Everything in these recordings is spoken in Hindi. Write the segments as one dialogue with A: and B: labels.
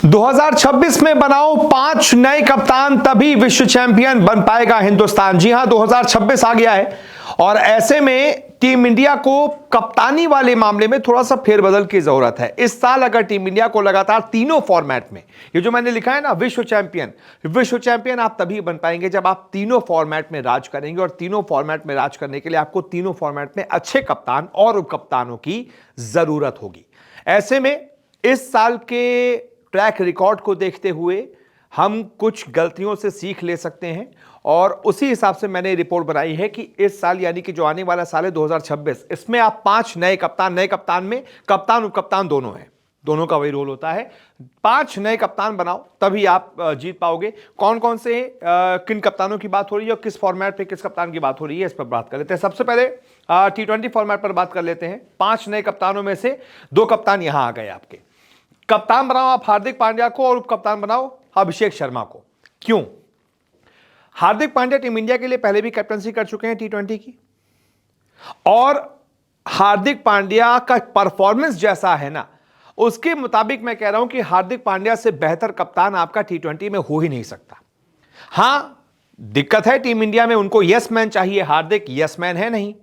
A: 2026 में बनाओ 5 नए कप्तान, तभी विश्व चैंपियन बन पाएगा हिंदुस्तान। जी हां, 2026 आ गया है और ऐसे में टीम इंडिया को कप्तानी वाले मामले में थोड़ा सा फेरबदल की जरूरत है। इस साल अगर टीम इंडिया को लगातार तीनों फॉर्मेट में, ये जो मैंने लिखा है ना, विश्व चैंपियन आप तभी बन पाएंगे जब आप तीनों फॉर्मेट में राज करेंगे। और तीनों फॉर्मेट में राज करने के लिए आपको तीनों फॉर्मेट में अच्छे कप्तान और उप कप्तानों की जरूरत होगी। ऐसे में इस साल के ट्रैक रिकॉर्ड को देखते हुए हम कुछ गलतियों से सीख ले सकते हैं और उसी हिसाब से मैंने रिपोर्ट बनाई है कि इस साल, यानी कि जो आने वाला साल है 2026, इसमें आप 5 नए कप्तान में कप्तान उप कप्तान दोनों हैं, दोनों का वही रोल होता है। 5 नए कप्तान बनाओ तभी आप जीत पाओगे। कौन कौन से किन कप्तानों की बात हो रही है और किस फॉर्मेट पे किस कप्तान की बात हो रही है, इस पर बात कर लेते हैं। सबसे पहले T20 फॉर्मेट पर बात कर लेते हैं। 5 नए कप्तानों में से 2 कप्तान यहां आ गए आपके। कप्तान बनाओ आप हार्दिक पांड्या को और उप कप्तान बनाओ अभिषेक शर्मा को। क्यों? हार्दिक पांड्या टीम इंडिया के लिए पहले भी कैप्टनसी कर चुके हैं T20 की, और हार्दिक पांड्या का परफॉर्मेंस जैसा है ना, उसके मुताबिक मैं कह रहा हूं कि हार्दिक पांड्या से बेहतर कप्तान आपका T20 में हो ही नहीं सकता। हां, दिक्कत है टीम इंडिया में, उनको यस मैन चाहिए। हार्दिक यस मैन है नहीं,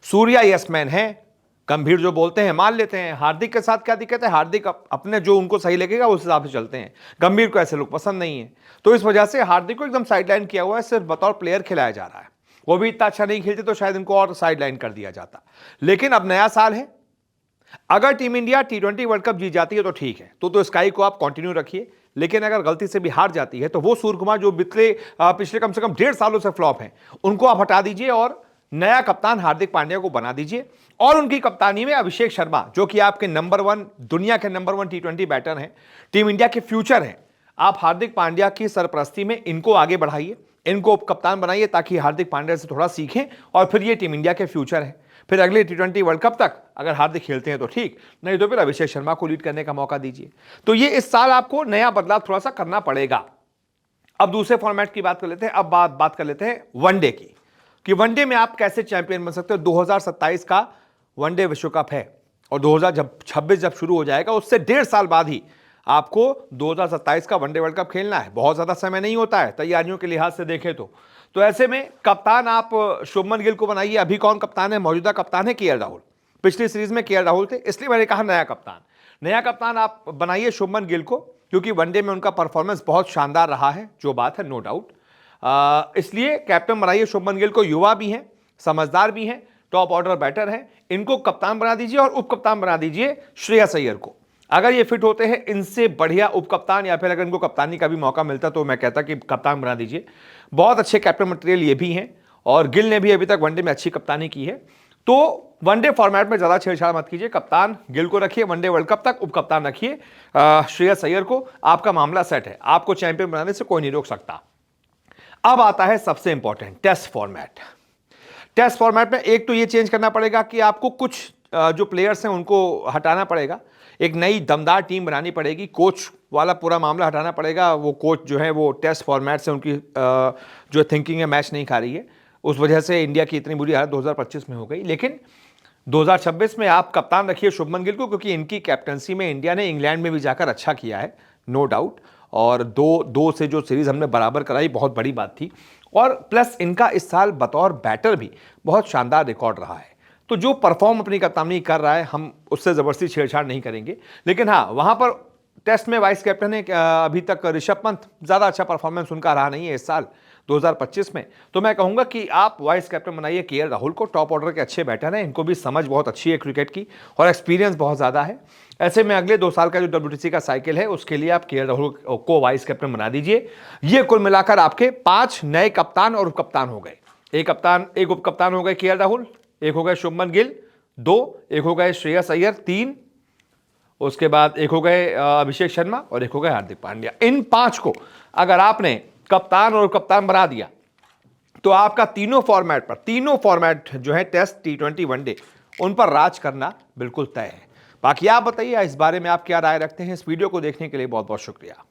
A: सूर्या यस मैन है, गंभीर जो बोलते हैं मान लेते हैं। हार्दिक के साथ क्या दिक्कत है, हार्दिक अपने जो उनको सही लगेगा उस हिसाब से चलते हैं। गंभीर को ऐसे लोग पसंद नहीं है, तो इस वजह से हार्दिक को एकदम साइडलाइन किया हुआ है, सिर्फ बतौर प्लेयर खिलाया जा रहा है। वो भी इतना अच्छा नहीं खेलते तो शायद इनको और साइडलाइन कर दिया जाता। लेकिन अब नया साल है, अगर team India T20 world cup जीत जाती है तो ठीक है, तो स्काई को आप कंटिन्यू रखिए। लेकिन अगर गलती से भी हार जाती है तो वो सूर्यकुमार जो पिछले कम से कम 1.5 सालों से फ्लॉप हैं, उनको आप हटा दीजिए और नया कप्तान हार्दिक पांड्या को बना दीजिए। और उनकी कप्तानी में अभिषेक शर्मा, जो कि आपके नंबर 1, दुनिया के नंबर 1 T20 बैटर हैं, टीम इंडिया के फ्यूचर हैं, आप हार्दिक पांड्या की सरपरस्ती में इनको आगे बढ़ाइए, इनको उप कप्तान बनाइए, ताकि हार्दिक पांड्या से थोड़ा सीखें और फिर ये टीम इंडिया के फ्यूचर है। फिर अगले T20 वर्ल्ड कप तक अगर हार्दिक खेलते हैं तो ठीक, नहीं तो फिर अभिषेक शर्मा को लीड करने का मौका दीजिए। तो ये इस साल आपको नया बदलाव थोड़ा सा करना पड़ेगा। अब दूसरे फॉर्मेट की बात कर लेते हैं। अब बात कर लेते हैं वनडे की, कि वनडे में आप कैसे चैंपियन बन सकते हो। 2027 का वनडे विश्व कप है और 2026 जब शुरू हो जाएगा, उससे 1.5 साल बाद ही आपको 2027 का वनडे वर्ल्ड कप खेलना है। बहुत ज्यादा समय नहीं होता है तैयारियों के लिहाज से देखें तो ऐसे में कप्तान आप शुभमन गिल को बनाइए। अभी कौन कप्तान है? मौजूदा कप्तान है KL राहुल। पिछली सीरीज में KL राहुल थे, इसलिए मैंने कहा नया कप्तान आप बनाइए शुभमन गिल को, क्योंकि वनडे में उनका परफॉर्मेंस बहुत शानदार रहा है, जो बात है नो डाउट। इसलिए कैप्टन बनाइए शुभमन गिल को। युवा भी हैं, समझदार भी हैं, टॉप ऑर्डर बैटर हैं, इनको कप्तान बना दीजिए। और उप कप्तान बना दीजिए श्रेयस अय्यर को। अगर ये फिट होते हैं, इनसे बढ़िया उप कप्तान, या फिर अगर इनको कप्तानी का भी मौका मिलता तो मैं कहता कि कप्तान बना दीजिए। बहुत अच्छे कैप्टन मटेरियल ये भी हैं, और गिल ने भी अभी तक वनडे में अच्छी कप्तानी की है। तो वनडे फॉर्मेट में ज्यादा छेड़छाड़ मत कीजिए, कप्तान गिल को रखिए वनडे वर्ल्ड कप तक, उप कप्तान रखिए श्रेयस अय्यर को। आपका मामला सेट है, आपको चैंपियन बनाने से कोई नहीं रोक सकता। अब आता है सबसे important, test format. Test format में एक तो ये चेंज करना पड़ेगा कि आपको कुछ जो प्लेयर्स हैं उनको हटाना पड़ेगा, एक नई दमदार टीम बनानी पड़ेगी, कोच वाला पूरा मामला हटाना पड़ेगा। वो कोच जो है वो टेस्ट फॉर्मेट से उनकी जो थिंकिंग है मैच नहीं खा रही है, उस वजह से इंडिया की इतनी बुरी हालत 2025 में हो गई। लेकिन 2026 में आप कप्तान रखिए शुभमन गिल को, क्योंकि इनकी कैप्टनसी में इंडिया ने इंग्लैंड में भी जाकर अच्छा किया है, नो डाउट। और 2-2 से जो सीरीज हमने बराबर कराई, बहुत बड़ी बात थी। और प्लस इनका इस साल बतौर बैटर भी बहुत शानदार रिकॉर्ड रहा है। तो जो परफॉर्म अपनी कप्तानी कर रहा है, हम उससे जबरदस्ती छेड़छाड़ नहीं करेंगे। लेकिन हाँ, वहां पर टेस्ट में वाइस कैप्टन है अभी तक ऋषभ पंत, ज्यादा अच्छा परफॉर्मेंस उनका रहा नहीं है इस साल 2025 में। तो मैं कहूंगा कि आप वाइस कैप्टन बनाइए KL राहुल को। टॉप ऑर्डर के अच्छे बैटर हैं, इनको भी समझ बहुत अच्छी है क्रिकेट की और एक्सपीरियंस बहुत ज्यादा है। ऐसे में अगले 2 साल का जो WTC का साइकिल है, उसके लिए आप KL राहुल को वाइस कैप्टन बना दीजिए। ये कुल मिलाकर आपके 5 नए कप्तान और उप कप्तान हो गए। एक उप कप्तान हो गए KL राहुल, एक हो गए शुभमन गिल, 2, एक हो गए श्रेयस अय्यर, 3, उसके बाद एक हो गए अभिषेक शर्मा और एक हो गए हार्दिक पांड्या। इन 5 को अगर आपने कप्तान और कप्तान बना दिया तो आपका तीनों फॉर्मेट जो है टेस्ट, T20, वनडे, उन पर राज करना बिल्कुल तय है। बाकी आप बताइए इस बारे में आप क्या राय रखते हैं। इस वीडियो को देखने के लिए बहुत बहुत शुक्रिया।